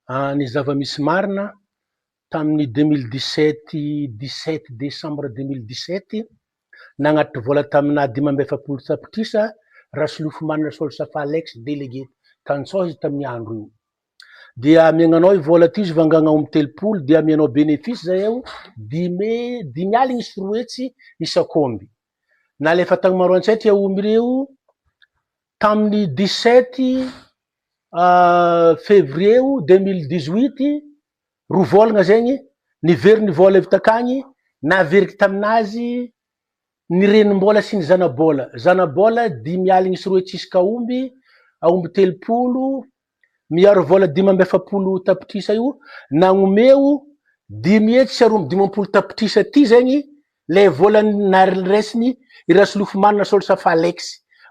Ny zava-misy marina tamin'ny 17 décembre 2017 nagnatitra vola tamina 5 tapitrisa Rasolofo Manina Solosafa Alex délégué Tantsôha izy tamin'ny andro io. Dia amiagnanao i vola ty izy vangagna omby 30 dia amianao bénéfice zay eo 10 aligny sy roa hetsy isak'omby. Nalefa tagny maro antsaitry omby reo tamin'ny 17 février 2018 roa volagna zegny niveriny vola avy takagny naveriky taminazy ny renim-bola sy ny zana-bola 10 aligny sy roa hetsy isaka omby 30 miaro vola 5 tapitrisa io nagnomeo 10 hetsy sy 20 tapitrisa ty zegny le vola naresiny i Rasolofo Manina Solosafa Alex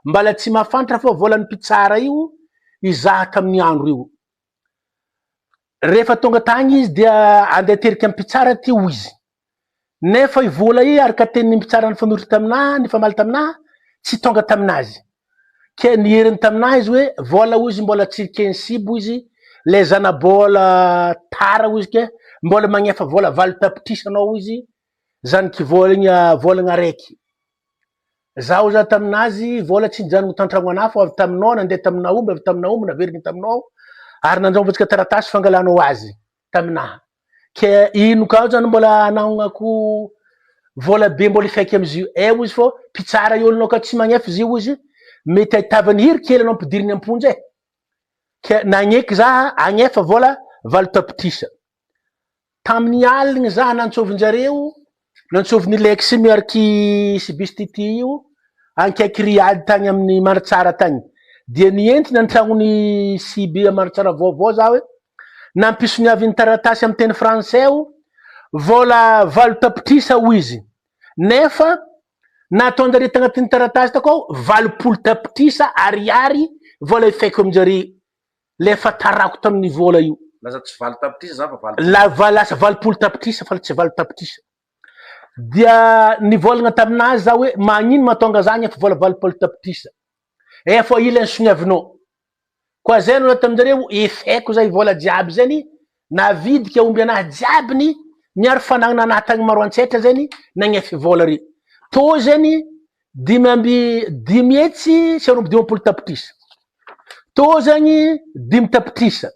mbala tsy mafantatra fa volan'ny mpitsara io izaha tamin'ny andro io. Rehefa tonga tagny izy dia andeha teriky mpitsara ty izy nefa i vola i araka tenin'ny mpitsara nifanoroky taminahy nifamaly taminahy tsy tonga taminazy ke nieriny taminahy izy hoe vola izy mbola tsy kensibo izy le zana-bola tara izy ke mbola magnefa vola 8 tapitrisa anao izy zaniky volagna araiky zaho za taminazy vola tsy nijanogno tantragno anahy fa avy taminao nandeha tamina omby avy tamina omby naveriny taminao ary nandraoma tsika taratasy fangalanao azy taminahy ke ino ka zany mbola anagnako vola be mbola ifaiky amizio eo izy fô mpitsara iolinao ka tsy magnefa izy io izy mety ahitavany hiry kely anao ampidiriny amponjy ke nagneky za agnefa vola 8 tapitrisa tamin'ny aligny za nantsovin-jareo nantsoviny Lex miaraky Sibistity io ankaiky Riady tagny amin'ny Maritsara tagny dia nientina antragnony Siby Maritsara vaovao za hoe nampisony avy ny taratasy amin'ny teny français vola 8 tapitrisa ho izy nefa nataonjare tagnatin'ny taratasy takao 80 tapitrisa ariary vola ifaiky aminjare lefa tarako tamin'ny vola io lasa tsy 8 tapitrisa za fa lasa 80 tapitrisa fa tsy 8 tapitrisa dia nivolagna taminazy za hoe magnino mahatonga za nefa vola 80 tapitrisa efa ilany soniavinao koa zay no taminjareo ifeko zay vola jiaby zany navidika omby anahy jiabiny miaro fanagnana anahy tagny maro antsetra zany nagnefa vola re to zany 10 hetsy sy 20 tapitrisa to zany 5 tapitrisa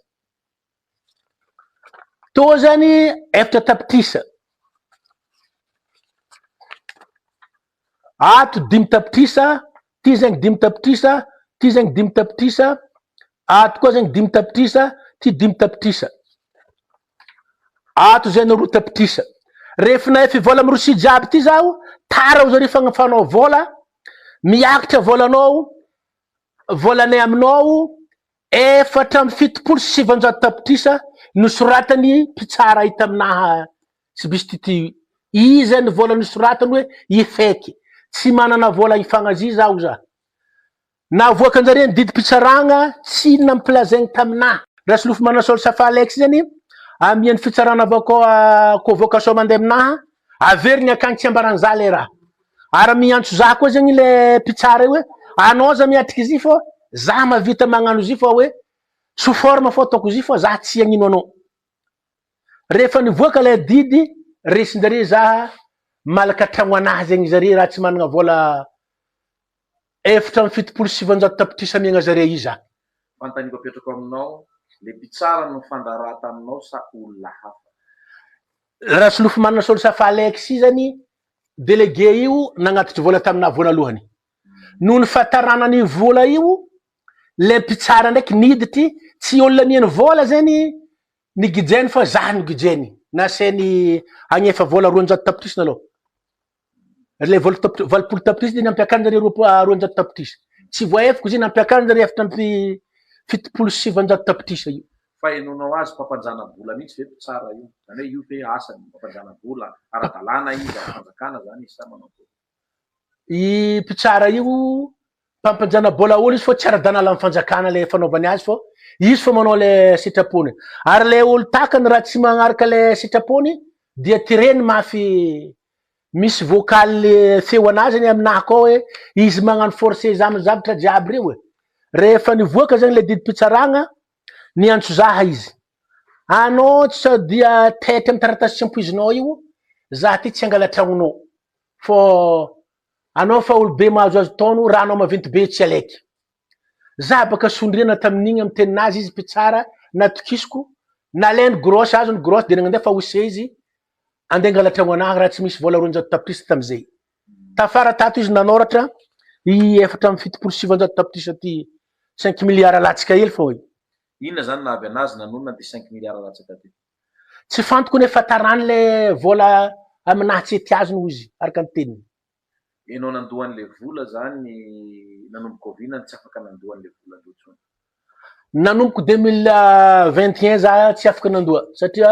to zany 4 tapitrisa ato 5 tapitrisa ty zany 5 tapitrisa ty zany 5 tapitrisa ato koa zany 5 tapitrisa ty 5 tapitrisa ato zany 2 tapitrisa rehefa naefa vola mirosi jiaby ty zaho tara zare fagnafanao vola miakatra volanao volanay aminao 4,700 tapitrisa nosoratany mpitsara hita aminaha Sibistity i zany vola nosoratany hoe ifaiky tsy manana vola ifagnazy zaho za navoaka anjare ny didy mpitsaragna tsy nampilazaigny taminahy Rasolofo Manina Solosafa Alex zany amiany fitsarana avao convocation mandeha aminaha averiny akagny tsy ambarany za le raha ary miantso za koa zany le mpitsara hoe anao za miatriky izy fô za mavita magnano izy fa hoe sous forme fô ataoko izy fô za tsy agnino anao rehefa nivoaka le didy resinjare za malaka tragno anahy zegny zare raha tsy manana vola 4,700 tapitrisa miagna zare izy za fantaniko apetrako aminao le mpitsara no fandarà taminao sa olona hafa Rasolofo Manina Solosafa Alex zany délégué io nagnatitry vola taminahy voanalohany noho ny fataranany vola io le mpitsara ndraiky niditry tsy olona miany vola zany nigijeny fa za nigijeny nasainy agnefa vola 200 tapitrisa naloha le vola 80 tapitrisa dia nampiakanjare 200 tapitrisa tsy voaefiko izy nampiakanjare efatra ampy 700 tapitrisa io fa enonao azy mpampanjana-bola mihitsy ve mpitsara io zany hoe io ve asany mpampanjana-bola ara-dalàna izy fanjakana zany izy sa manao i mpitsara io mpampanjana-bola olo izy fô tsy ara-danala amin'ny fanjakana le fanaovany azy fô izy fô manao le sitrapony ary le olo takany raha tsy magnaraka le sitrapony dia tireny mafy misy vocal feo anazy zany aminahy koa hoe izy magnano forcé zamy zavatra jiaby reo rehefa nivoaka zany le didy mpitsaragna niantso zaha izy anao tsy sao dia taitra amy taratasy tsy ampoizinao io za ty tsy angala tragnonao fô anao fa olo be mahazoazo taono raha anao maventy be tsy aleky za baka sondriana tamin'igny amy teninazy izy mpitsara natokisiko nalainy grosy azo ny grosy de nagnandefa ose izy ande angala tragno anahy raha tsy misy vola 400 tapitrisa tamizay tafara tato izy nanoratra i 4.700 tapitrisa ty 5 milliards latsaka hely fô inona zany nahavy anazy nanonona ty 5 milliards latsaka ty tsy fantoko nefa tarany le vola aminahy tsy ety azony izy araka ny teniny enao nandohan'le vola zany nanomboka ovinany tsy afaka nandohan'le vola loatsony nanomboka 2021 za tsy afaka nandoa satria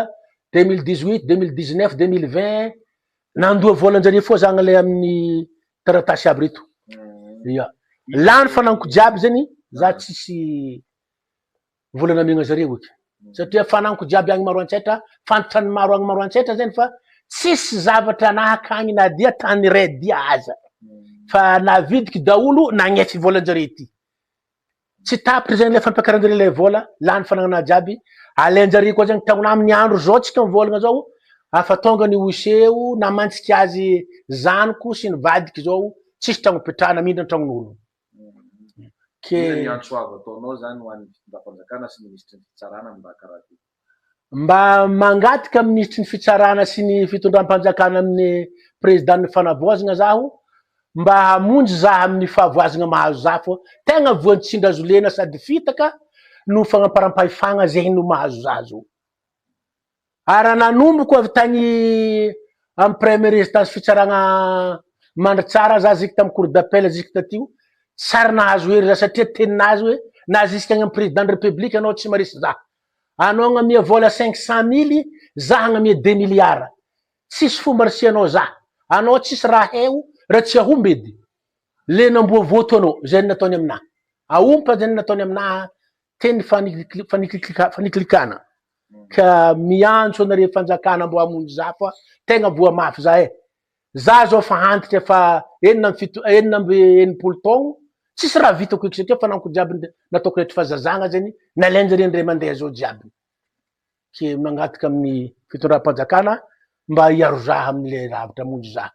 2018 2019 2020 nandoa volan-jare fô zagny le amin'ny taratasy aby reto ia lany fananiko jiaby zany za tsisy volana amiagna zareo eky satria fananiko jiaby agny maro antsetra fantatra ny maro agny maro antsetra zany fa tsisy zavatra anahakagny na dia tany ray dia aza fa navidiky daolo nagnetsy volan-jare ty tsy tapitry zany le fampiakaran-jare le vola lany fanagna jiaby alain-jare koa zany tagnona amin'ny andro zao tsika mivolagna zao afa tonga ny oseo na mantsiky azy zaniko sy ny vadiko zao tsisy tragno petrahana mindra tragnon'olo ke antsoava ataonao zany ho an'ny fitondram-panjakana sy ministry ny fitsarana mba karaha ty mba mangataka ministry ny fitsarana sy ny fitondram-panjakana amin'ny président ny fanavoazana zaho mba hamonjy zaho amin'ny fahavoazana mahazo za fô tegna voantsindra azolena sady fitaka no fagnamparam-pahefagna zay no mahazo za zao ara nanomboko avy tagny amy premier résidence fitsarana mandry tsara za ziky tamy cour d'appel ziky tatio tsary nahazo hery za satria teninazy hoe na ziska agny amy président de république anao tsy maresy za anao agnamia vola 500 000 za agnamia 2 milliards tsisy fomba risianao za anao tsisy raha heo raha tsy ahomby edy le namboa voto anao zay nataony aminahy aompa zay nataony aminahy teny faniklikana ka miantso anare fanjakana mbo hamonjy za fa tegna voa mafy za za zao fa antitra fa enina amby enimpolo taogno tsisy raha vitako eky satria fananko jiaby nataoko rehetra fazazagna zany nalainjare ndray mandeha zao jiaby ke mangataka amin'ny fitondram-panjakana mba hiaro za amin'le lavitra hamonjy za